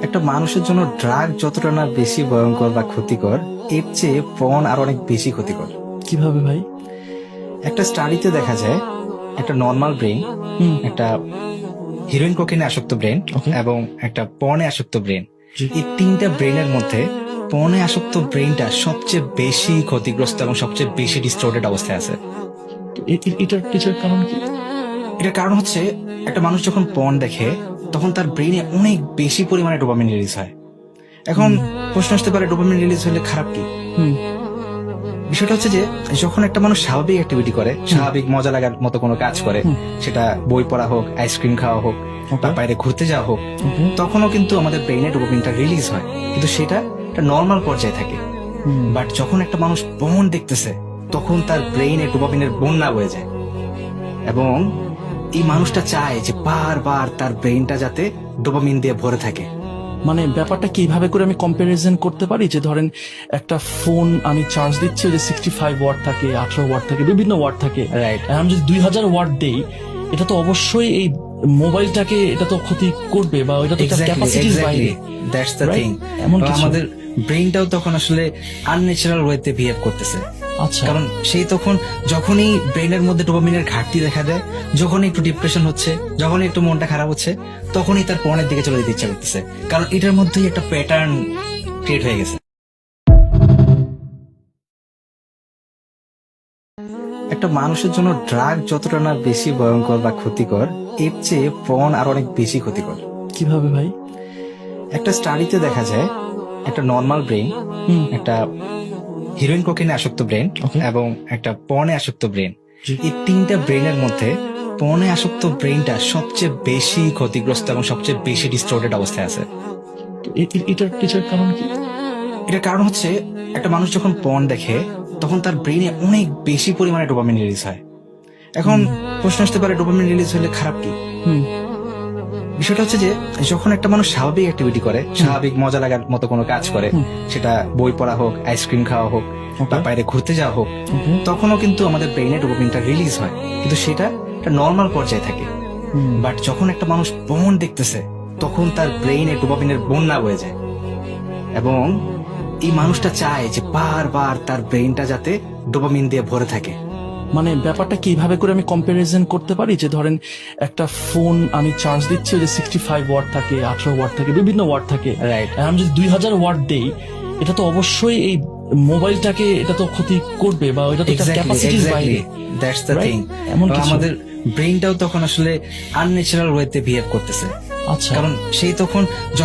একটা মানুষের জন্য ড্রাগ যতটা না বেশি ভয়ঙ্কর বা ক্ষতিকর, এর চেয়ে পর্ন আর অনেক বেশি ক্ষতিকর। কিভাবে ভাই? একটা স্টাডিতে দেখা যায় একটা নর্মাল ব্রেন, একটা হিরোইন কোকেনে আসক্ত ব্রেন Okay. এবং একটা পর্নে আসক্ত ব্রেন, জি। এই তিনটা ব্রেনের মধ্যে পর্নে আসক্ত ব্রেনটা সবচেয়ে বেশি ক্ষতিগ্রস্ত এবং সবচেয়ে বেশি ডিস্টর্টেড অবস্থায় আছে। তো এটার পিছনের কারণ কি? এটার কারণ হচ্ছে একটা মানুষ যখন পর্ন দেখে তখন তার ব্রেনে অনেক বেশি পরিমাণে ডোপামিন রিলিজ হয়। এখন প্রশ্ন আসতে পারে, ডোপামিন রিলিজ হলে খারাপ কি? হুম। বিষয়টা হচ্ছে যে যখন একটা মানুষ স্বাভাবিক অ্যাক্টিভিটি করে, স্বাভাবিক মজা লাগার মতো কোনো কাজ করে, সেটা বই পড়া হোক, আইসক্রিম খাওয়া হোক, বা বাইরে ঘুরতে যাওয়া হোক, তখনও কিন্তু আমাদের ব্রেনে ডোপামিনটা রিলিজ হয়, কিন্তু সেটা একটা নর্মাল পর্যায়ে থাকে। বাট যখন একটা মানুষ পর্ন দেখতেছে তখন তার ব্রেনে ডোপামিনের বন্যা বয়ে যায় এবং এই মানুষটা চায় যে বারবার তার ব্রেনটা যাতে ডোপামিন দিয়ে ভরে থাকে। মানে ব্যাপারটা কিভাবে করে আমি কম্পারিজন করতে পারি, যে ধরেন একটা ফোন আমি চার্জ দিচ্ছি, যে 65 ওয়াট থাকে, 18 ওয়াট থাকে, বিভিন্ন ওয়াট থাকে, রাইট? আর আমি যদি 2000 ওয়াট দেই, এটা তো অবশ্যই এই মোবাইলটাকে এটা তো ক্ষতি করবে, বা এটা তো ক্যাপাসিটির বাইরে। That's the Right? থিং। এমন কিছু। আমাদের ব্রেনটাও তখন আসলে আনন্যাচারাল ওয়েতে বিহেভ করতেছে। আচ্ছা। কারণ সেই তখন যখনই ব্রেনের মধ্যে ডোপামিনের ঘাটতি দেখা দেয়, যখন একটু ডিপ্রেশন হচ্ছে, যখন একটু মনটা খারাপ হচ্ছে, তখনই তার পর্নের দিকে চলে যেতে ইচ্ছা করতেছে, কারণ এটার মধ্যেই একটা প্যাটার্ন ক্রিয়েট হয়ে গেছে। একটা মানুষের জন্য ড্রাগ যতটা না বেশি ভয়ঙ্কর বা ক্ষতিকর, এর চেয়ে পর্ন আর অনেক বেশি ক্ষতিকর। কিভাবে ভাই? একটা স্টাডিতে দেখা যায় একটা নর্মাল ব্রেন, একটা হিরোইন কোকেনে আসক্ত ব্রেন Okay. এবং একটা পর্নে আসক্ত ব্রেন, জি। এই তিনটা ব্রেনের মধ্যে পর্নে আসক্ত ব্রেনটা সবচেয়ে বেশি ক্ষতিগ্রস্ত এবং সবচেয়ে বেশি ডিস্টর্টেড অবস্থায় আছে। তো এটার পিছনের কারণ কি? এটার কারণ হচ্ছে একটা মানুষ যখন পর্ন দেখে তখন তার ব্রেনে অনেক বেশি পরিমাণে ডোপামিন রিলিজ হয়। এখন প্রশ্ন আসতে পারে, ডোপামিন রিলিজ হলে খারাপ কি? বিষয়টা হচ্ছে যে যখন একটা মানুষ স্বাভাবিক অ্যাক্টিভিটি করে, স্বাভাবিক মজা লাগার মতো কোনো কাজ করে, সেটা বই পড়া হোক, আইসক্রিম খাওয়া হোক, বা বাইরে ঘুরতে যাওয়া হোক, তখনও কিন্তু আমাদের ব্রেনে ডোপামিনটা রিলিজ হয়, কিন্তু সেটা একটা নর্মাল পর্যায়ে থাকে। বাট যখন একটা মানুষ পর্ন দেখতেছে তখন তার ব্রেনে ডোপামিনের বন্যা বয়ে যায় এবং এই মানুষটা চায় যে বারবার তার ব্রেনটা যাতে ডোপামিন দিয়ে ভরে থাকে। মানে ব্যাপারটা কিভাবে করে আমি কম্পারিজন করতে পারি, যে ধরেন একটা ফোন আমি চার্জ দিচ্ছি, যে 65 ওয়াট থাকে, 18 ওয়াট থাকে, বিভিন্ন ওয়াট থাকে, রাইট? আর আমি যদি 2000 ওয়াট দেই, এটা তো অবশ্যই এই মোবাইলটাকে এটা তো ক্ষতি করবে, বা এটা তো ক্যাপাসিটির বাইরে। That's the Right? থিং। এমন কিছু। আমাদের ব্রেনটাও তখন আসলে আনন্যাচারাল ওয়েতে বিহেভ করতেছে। আচ্ছা। কারণ সেই তখন